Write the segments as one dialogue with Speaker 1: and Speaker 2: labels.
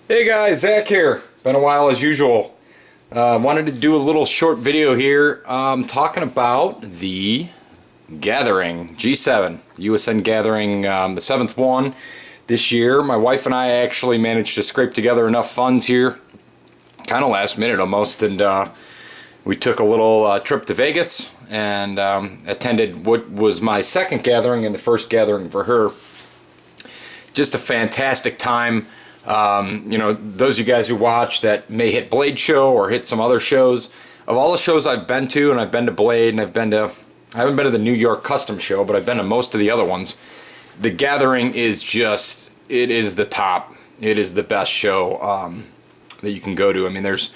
Speaker 1: Hey guys, Zach here. Been a while as usual. Wanted to do a little short video here talking about the Gathering G7, USN Gathering, the 7th one this year. My wife and I actually managed to scrape together enough funds here, kind of last minute almost, and we took a little trip to Vegas and attended what was my second gathering and the first gathering for her. Just a fantastic time. Those of you guys who watch that may hit Blade Show or hit some other shows, of all the shows I've been to, and I've been to Blade, and I haven't been to the New York Custom Show, but I've been to most of the other ones. The Gathering is just, it is the top. It is the best show that you can go to. I mean, there's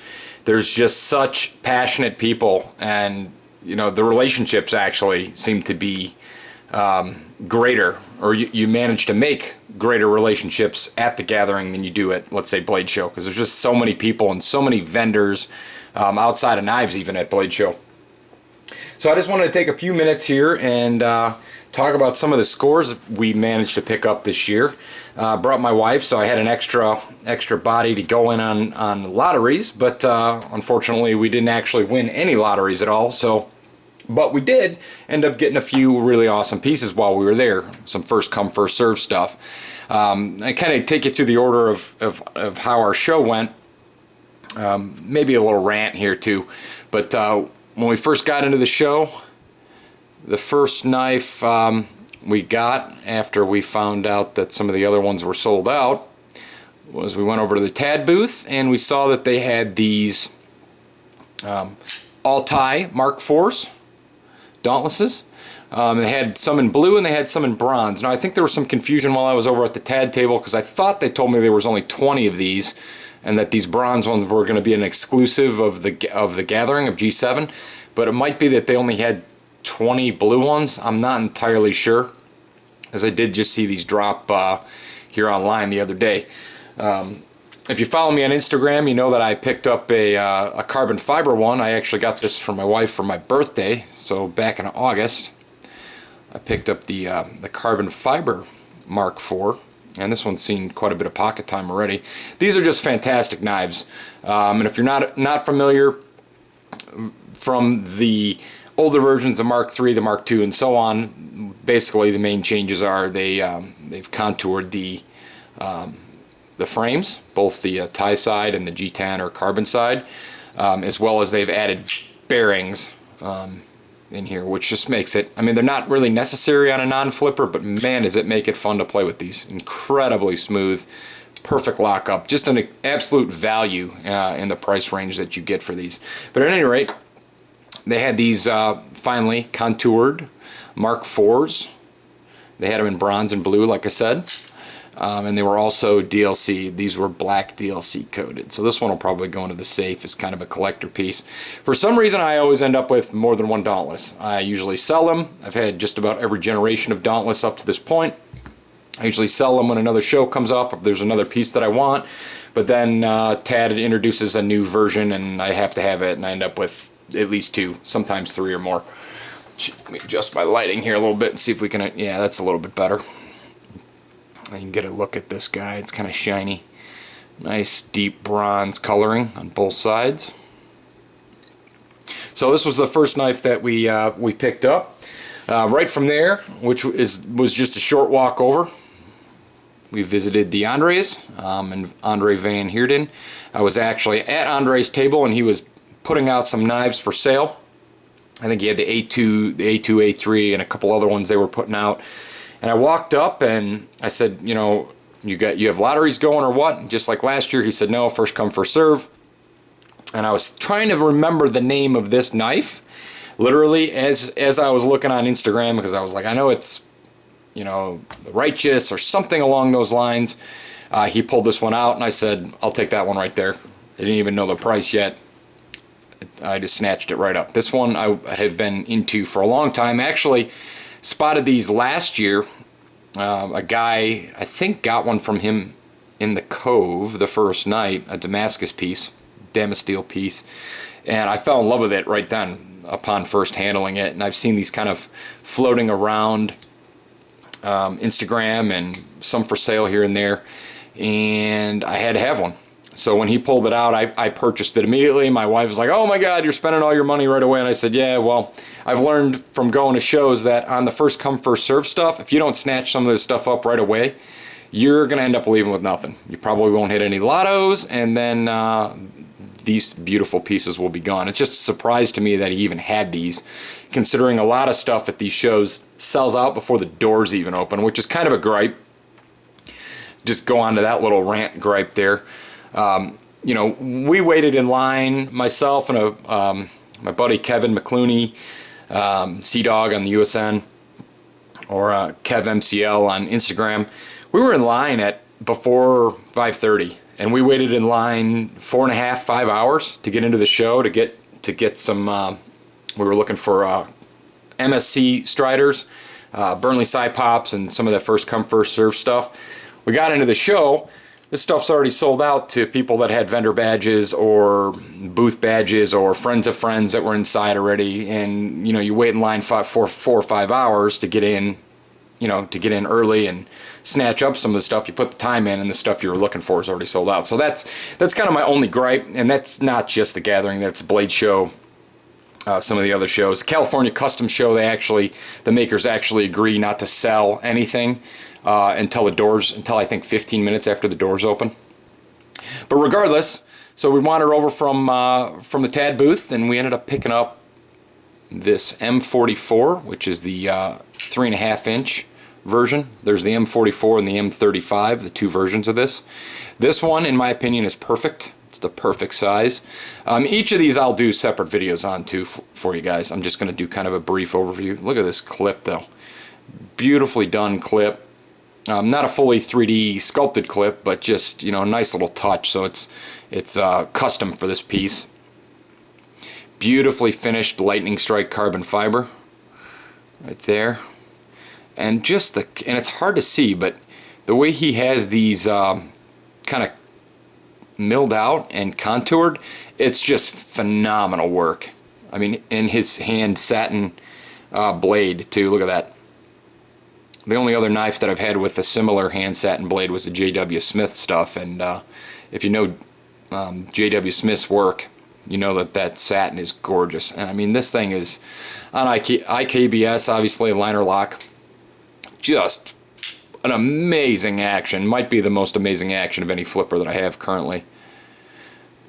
Speaker 1: just such passionate people, and the relationships actually seem to be greater, or you manage to make greater relationships at the Gathering than you do at, let's say, Blade Show, because there's just so many people and so many vendors outside of knives even at Blade Show. So I just wanted to take a few minutes here and talk about some of the scores we managed to pick up this year. Brought my wife, so I had an extra body to go in on lotteries, but unfortunately we didn't actually win any lotteries at all. But we did end up getting a few really awesome pieces while we were there. Some first come, first serve stuff. I kind of take you through the order of how our show went. Maybe a little rant here too. But when we first got into the show, the first knife we got after we found out that some of the other ones were sold out was we went over to the TAD booth and we saw that they had these all-tie Mark IVs. Dauntlesses. They had some in blue and they had some in bronze. Now I think there was some confusion while I was over at the TAD table, because I thought they told me there was only 20 of these and that these bronze ones were going to be an exclusive of the Gathering of G7, but it might be that they only had 20 blue ones. I'm not entirely sure, as I did just see these drop here online the other day. If you follow me on Instagram, you know that I picked up a carbon fiber one. I actually got this for my wife for my birthday, so back in August I picked up the carbon fiber Mark IV, and this one's seen quite a bit of pocket time already. These are just fantastic knives, and if you're not familiar, from the older versions of Mark III, the Mark II, and so on, basically the main changes are they've contoured the frames, both the tie side and the G10 or carbon side, as well as they've added bearings in here, which just makes it, I mean, they're not really necessary on a non-flipper, but man, does it make it fun to play with these. Incredibly smooth, perfect lockup, just an absolute value in the price range that you get for these. But at any rate, they had these finely contoured Mark IVs. They had them in bronze and blue, like I said. And they were also DLC. These were black DLC coated. So this one will probably go into the safe as kind of a collector piece. For some reason, I always end up with more than one Dauntless. I usually sell them. I've had just about every generation of Dauntless up to this point. I usually sell them when another show comes up, if there's another piece that I want. But then TAD introduces a new version and I have to have it, and I end up with at least two, sometimes three or more. Let me adjust my lighting here a little bit and see if we can, yeah, that's a little bit better. You can get a look at this guy. It's kind of shiny. Nice deep bronze coloring on both sides. So this was the first knife that we picked up. Right from there, which was just a short walk over, we visited the Andres and Andre Van Heerden. I was actually at Andre's table and he was putting out some knives for sale. I think he had the A2, A3, and a couple other ones they were putting out. And I walked up and I said, you have lotteries going or what? And just like last year, he said, no, first come, first serve. And I was trying to remember the name of this knife, literally, as I was looking on Instagram, because I was like, I know it's, the Righteous or something along those lines. He pulled this one out and I said, I'll take that one right there. I didn't even know the price yet. I just snatched it right up. This one I have been into for a long time. Actually, spotted these last year. A guy, I think, got one from him in the Cove the first night, a Damascus piece, Damasteel piece, and I fell in love with it right then upon first handling it. And I've seen these kind of floating around Instagram and some for sale here and there. and I had to have one. So when he pulled it out, I purchased it immediately. My wife was like, "Oh my God, you're spending all your money right away." And I said, "Yeah, well, I've learned from going to shows that on the first come, first serve stuff, if you don't snatch some of this stuff up right away, you're going to end up leaving with nothing. You probably won't hit any lottos, and then these beautiful pieces will be gone." It's just a surprise to me that he even had these, considering a lot of stuff at these shows sells out before the doors even open, which is kind of a gripe. Just go on to that little rant gripe there. You know, we waited in line, myself and my buddy Kevin McClooney, C-Dog on the USN, or Kev MCL on Instagram. We were in line at before 5:30, and we waited in line 4.5, 5 hours to get into the show to get some. We were looking for MSC Striders, Burnley Cypops, and some of that first come first serve stuff. We got into the show. This stuff's already sold out to people that had vendor badges or booth badges or friends of friends that were inside already. And you know, you wait in line for 4 or 5 hours to get in, you know, to get in early and snatch up some of the stuff. You put the time in, and the stuff you were looking for is already sold out. So that's kind of my only gripe. And that's not just the Gathering. That's Blade Show. Some of the other shows, California Custom Show, the makers actually agree not to sell anything until I think 15 minutes after the doors open. But regardless, so we wandered over from the TAD booth, and we ended up picking up this M44, which is the 3.5 inch version. There's the M44 and the M35, the two versions of this. This one, in my opinion, is perfect. It's the perfect size. Each of these I'll do separate videos on too for you guys. I'm just going to do kind of a brief overview. Look at this clip though. Beautifully done clip. Not a fully 3D sculpted clip, but just, you know, a nice little touch. So it's custom for this piece. Beautifully finished lightning strike carbon fiber right there. And and it's hard to see, but the way he has these kind of milled out and contoured, it's just phenomenal work. I mean, in his hand satin blade too. Look at that. The only other knife that I've had with a similar hand satin blade was the J.W. Smith stuff, and if you know J.W. Smith's work, you know that satin is gorgeous. And I mean, this thing is on IKBS, obviously, liner lock. Just an amazing action. Might be the most amazing action of any flipper that I have currently.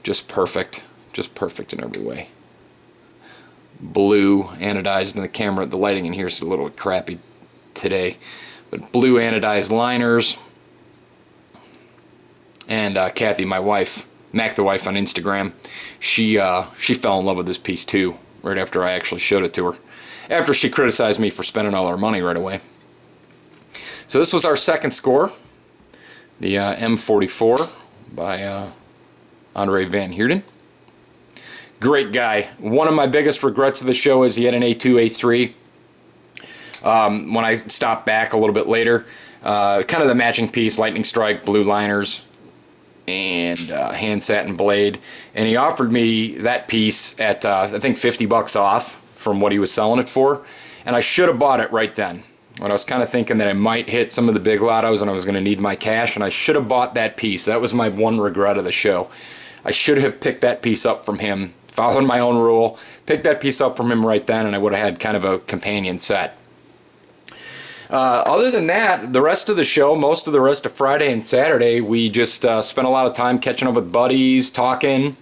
Speaker 1: Just perfect. Just perfect in every way. Blue anodized in the camera. The lighting in here is a little crappy today. But blue anodized liners. And Kathy, my wife, Mac the wife on Instagram, she fell in love with this piece too, right after I actually showed it to her. After she criticized me for spending all our money right away. So this was our second score, the M44 by Andre Van Heerden. Great guy. One of my biggest regrets of the show is he had an A2, A3. When I stopped back a little bit later, kind of the matching piece, lightning strike, blue liners, and hand satin blade. And he offered me that piece at, I think, $50 off from what he was selling it for. And I should have bought it right then. When I was kind of thinking that I might hit some of the big lottos and I was going to need my cash, and I should have bought that piece. That was my one regret of the show. I should have picked that piece up from him, followed my own rule, picked that piece up from him right then, and I would have had kind of a companion set. Other than that, the rest of the show, most of the rest of Friday and Saturday, we just spent a lot of time catching up with buddies, talking,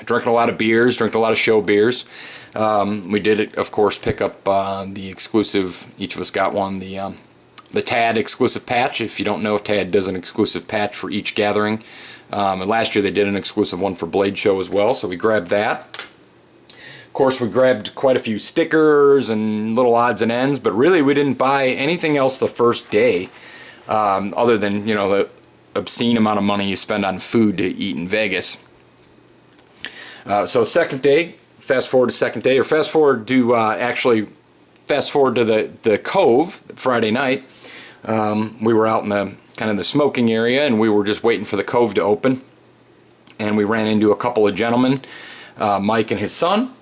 Speaker 1: drinking a lot of beers, drinking a lot of show beers. We did, of course, pick up the exclusive, each of us got one, the TAD exclusive patch. If you don't know, if TAD does an exclusive patch for each gathering. And last year they did an exclusive one for Blade Show as well, so we grabbed that. Of course, we grabbed quite a few stickers and little odds and ends, but really we didn't buy anything else the first day, other than, you know, the obscene amount of money you spend on food to eat in Vegas. So second day, fast forward to second day, or fast forward to the Cove Friday night. We were out in the kind of the smoking area, and we were just waiting for the Cove to open, and we ran into a couple of gentlemen, Mike and his son,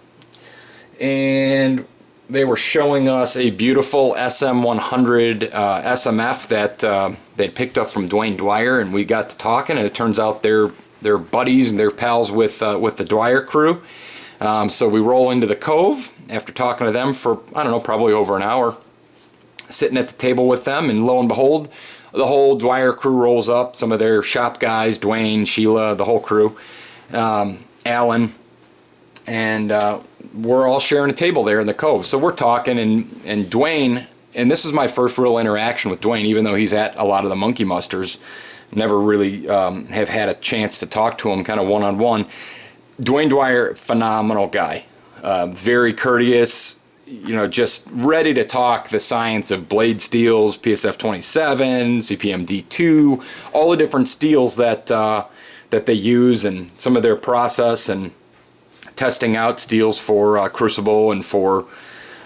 Speaker 1: and they were showing us a beautiful SM100 SMF that they picked up from Dwayne Dwyer, and we got to talking, and it turns out they're buddies and they're pals with the Dwyer crew. So we roll into the Cove after talking to them for, I don't know, probably over an hour, sitting at the table with them, and lo and behold, the whole Dwyer crew rolls up, some of their shop guys, Dwayne, Sheila, the whole crew, Alan, and we're all sharing a table there in the Cove. So we're talking, and Dwayne, and this is my first real interaction with Dwayne, even though he's at a lot of the Monkey Musters, never really have had a chance to talk to him kind of one-on-one. Dwayne Dwyer, phenomenal guy, very courteous, you know, just ready to talk the science of blade steels, PSF 27, CPM D2, all the different steels that they use, and some of their process, and testing out steels for Crucible and for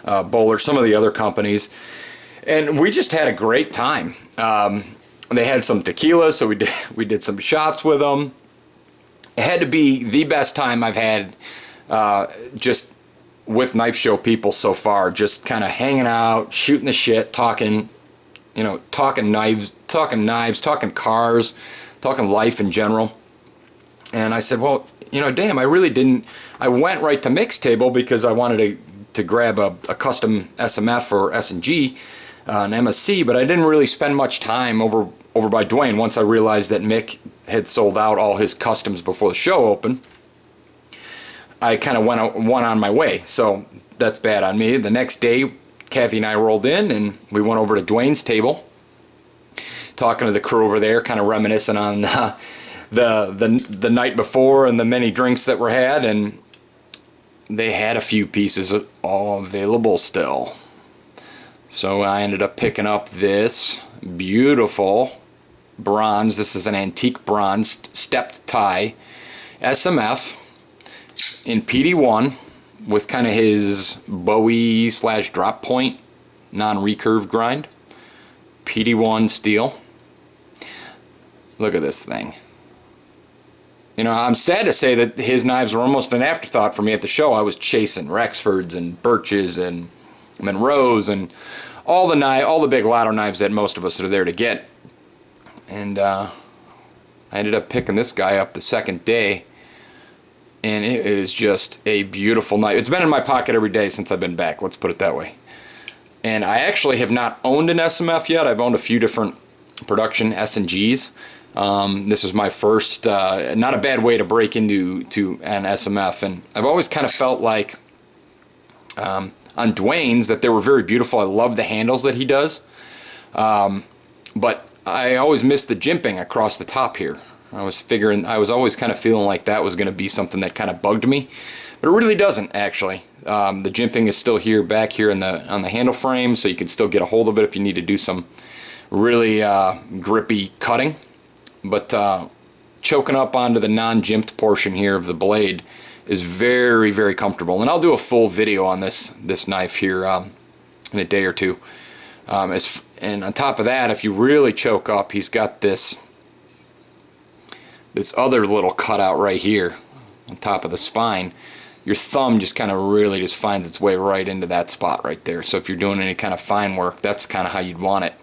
Speaker 1: Bowler, some of the other companies. And we just had a great time. They had some tequila, so we did some shots with them. It had to be the best time I've had just with knife show people so far, just kind of hanging out, shooting the shit, talking, you know, talking knives, talking cars, talking life in general. And I said, well, you know, damn, I went right to mix table because I wanted to grab a custom SMF for S&G, an MSC, but I didn't really spend much time over by Dwayne once I realized that Mick had sold out all his customs before the show opened. I kind of went on my way, so that's bad on me. The next day, Kathy and I rolled in, and we went over to Dwayne's table, talking to the crew over there, kind of reminiscing on the night before and the many drinks that were had, and they had a few pieces all available still. So I ended up picking up this beautiful bronze. This is an antique bronze stepped tie SMF in PD1 with kind of his Bowie / drop point non-recurve grind. PD1 steel. Look at this thing. You know, I'm sad to say that his knives were almost an afterthought for me at the show. I was chasing Rexfords and Birches and Monroes and all the big lotto knives that most of us are there to get. And I ended up picking this guy up the second day, and it is just a beautiful knife. It's been in my pocket every day since I've been back, let's put it that way. And I actually have not owned an SMF yet. I've owned a few different production S&Gs. This is my first, not a bad way to break into an SMF, and I've always kind of felt like on Dwayne's that they were very beautiful. I love the handles that he does, but I always missed the jimping across the top here. I was always kind of feeling like that was going to be something that kind of bugged me, but it really doesn't actually. The jimping is still here, back here on the handle frame, so you can still get a hold of it if you need to do some really grippy cutting. But choking up onto the non-jimped portion here of the blade is very, very comfortable. And I'll do a full video on this knife here in a day or two. And on top of that, if you really choke up, he's got this other little cutout right here on top of the spine. Your thumb just kind of really just finds its way right into that spot right there. So if you're doing any kind of fine work, that's kind of how you'd want it.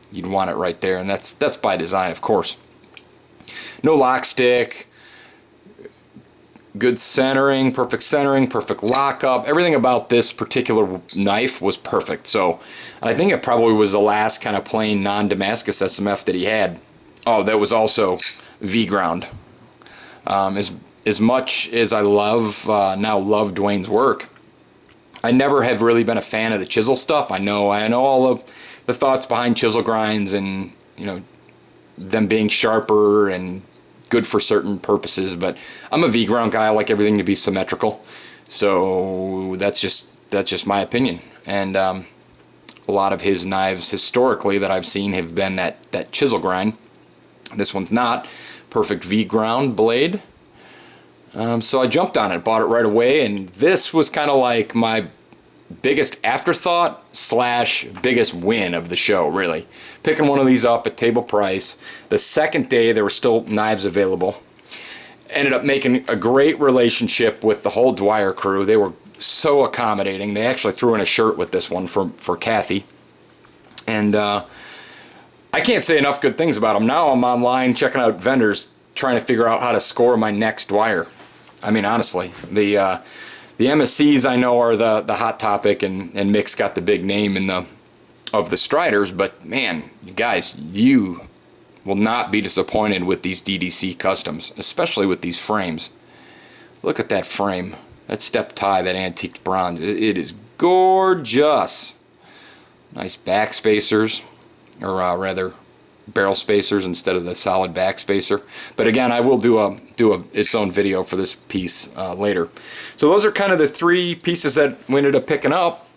Speaker 1: You'd want it right there, and that's by design, of course. No lock stick, good centering, perfect lockup. Everything about this particular knife was perfect. So I think it probably was the last kind of plain non-Damascus SMF that he had. Oh, that was also V-ground. As much as I now love Dwayne's work, I never have really been a fan of the chisel stuff. I know all of the thoughts behind chisel grinds, and you know, them being sharper and good for certain purposes, but I'm a V-ground guy. I like everything to be symmetrical, so that's just my opinion. And a lot of his knives historically that I've seen have been that chisel grind. This one's not. Perfect V-ground blade. So I jumped on it, bought it right away, and this was kind of like my biggest afterthought / biggest win of the show, really. Picking one of these up at table price. The second day there were still knives available. Ended up making a great relationship with the whole Dwyer crew. They were so accommodating. They actually threw in a shirt with this one for Kathy. And I can't say enough good things about them. Now I'm online checking out vendors, trying to figure out how to score my next wire. I mean, honestly, the MSCs I know are the hot topic, and Mick's got the big name in of the Striders, but man, you guys, you will not be disappointed with these DDC customs, especially with these frames. Look at that frame, that step tie, that antique bronze. It is gorgeous. Nice back spacers, or rather barrel spacers instead of the solid back spacer. But again, I will do its own video for this piece later. So those are kind of the three pieces that we ended up picking up,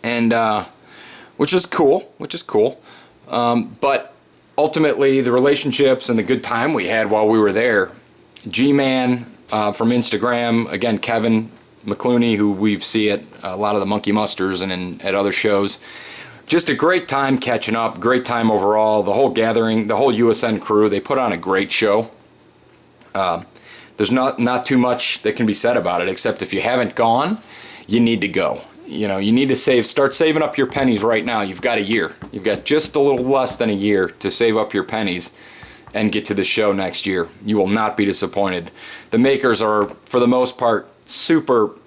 Speaker 1: and which is cool. But ultimately, the relationships and the good time we had while we were there. G-Man from Instagram, again, Kevin McClooney, who we see at a lot of the Monkey Musters and at other shows. Just a great time catching up, great time overall. The whole gathering, the whole USN crew, they put on a great show. There's not too much that can be said about it, except if you haven't gone, you need to go. You know, you need to start saving up your pennies right now. You've got a year. You've got just a little less than a year to save up your pennies and get to the show next year. You will not be disappointed. The makers are, for the most part, super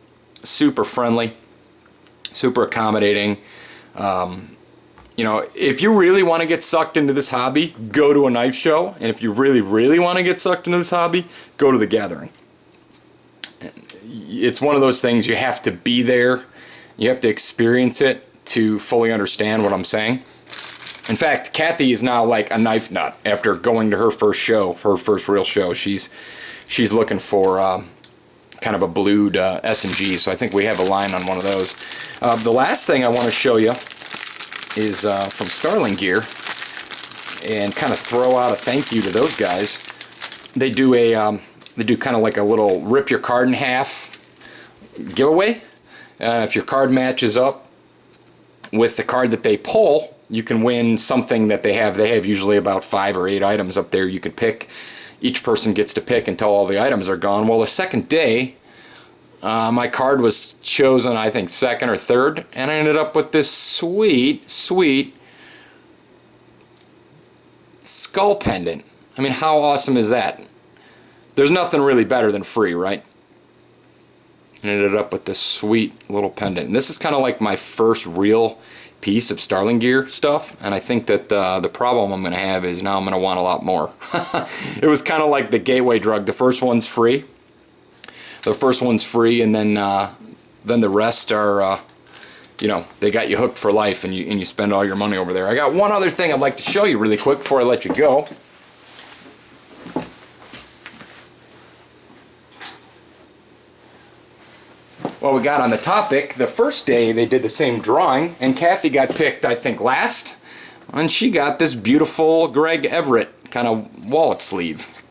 Speaker 1: friendly, super accommodating. You know, if you really want to get sucked into this hobby, go to a knife show. And if you really want to get sucked into this hobby, go to the gathering. It's one of those things, you have to be there. You have to experience it to fully understand what I'm saying. In fact, Kathy is now like a knife nut after going to her first show, for her first real show. She's looking for kind of a blued S&G, so I think we have a line on one of those. The last thing I want to show you is from Starling Gear, and kind of throw out a thank you to those guys. They do kind of like a little rip your card in half giveaway. If your card matches up with the card that they pull, you can win something that they have. They have usually about 5 or 8 items up there you could pick. Each person gets to pick until all the items are gone. Well, the second day, my card was chosen, I think, second or third, and I ended up with this sweet skull pendant. I mean, how awesome is that? There's nothing really better than free, right? And ended up with this sweet little pendant. And this is kind of like my first real piece of Starling Gear stuff, and I think that the problem I'm going to have is now I'm going to want a lot more. It was kind of like the gateway drug. The first one's free. And then the rest are, you know, they got you hooked for life, and you spend all your money over there. I got one other thing I'd like to show you really quick before I let you go. Well, we got on the topic, the first day they did the same drawing, and Kathy got picked, I think, last, and she got this beautiful Greg Everett kind of wallet sleeve.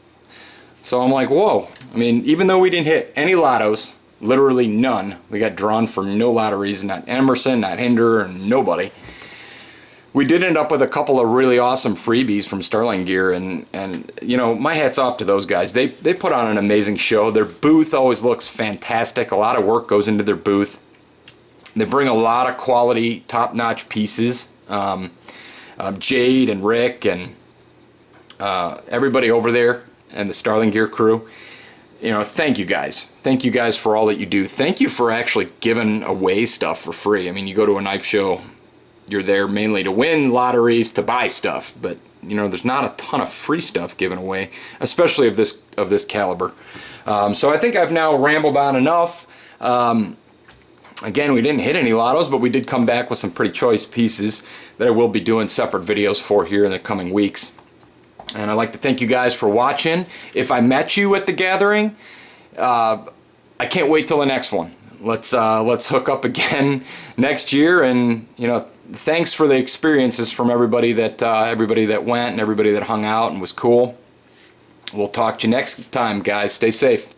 Speaker 1: So I'm like, whoa. I mean, even though we didn't hit any lottos, literally none, we got drawn for no lotteries, not Emerson, not Hinder, and nobody. We did end up with a couple of really awesome freebies from Starling Gear, and you know, my hat's off to those guys. They put on an amazing show. Their booth always looks fantastic. A lot of work goes into their booth. They bring a lot of quality, top-notch pieces. Jade and Rick and everybody over there and the Starling Gear crew. You know, thank you guys. Thank you guys for all that you do. Thank you for actually giving away stuff for free. I mean, you go to a knife show, you're there mainly to win lotteries, to buy stuff, but you know, there's not a ton of free stuff given away, especially of this caliber. So I think I've now rambled on enough. Again, we didn't hit any lottos, but we did come back with some pretty choice pieces that I will be doing separate videos for here in the coming weeks. And I'd like to thank you guys for watching. If I met you at the gathering, I can't wait till the next one. Let's hook up again next year, and you know, thanks for the experiences from everybody that went and everybody that hung out and was cool. We'll talk to you next time, guys. Stay safe.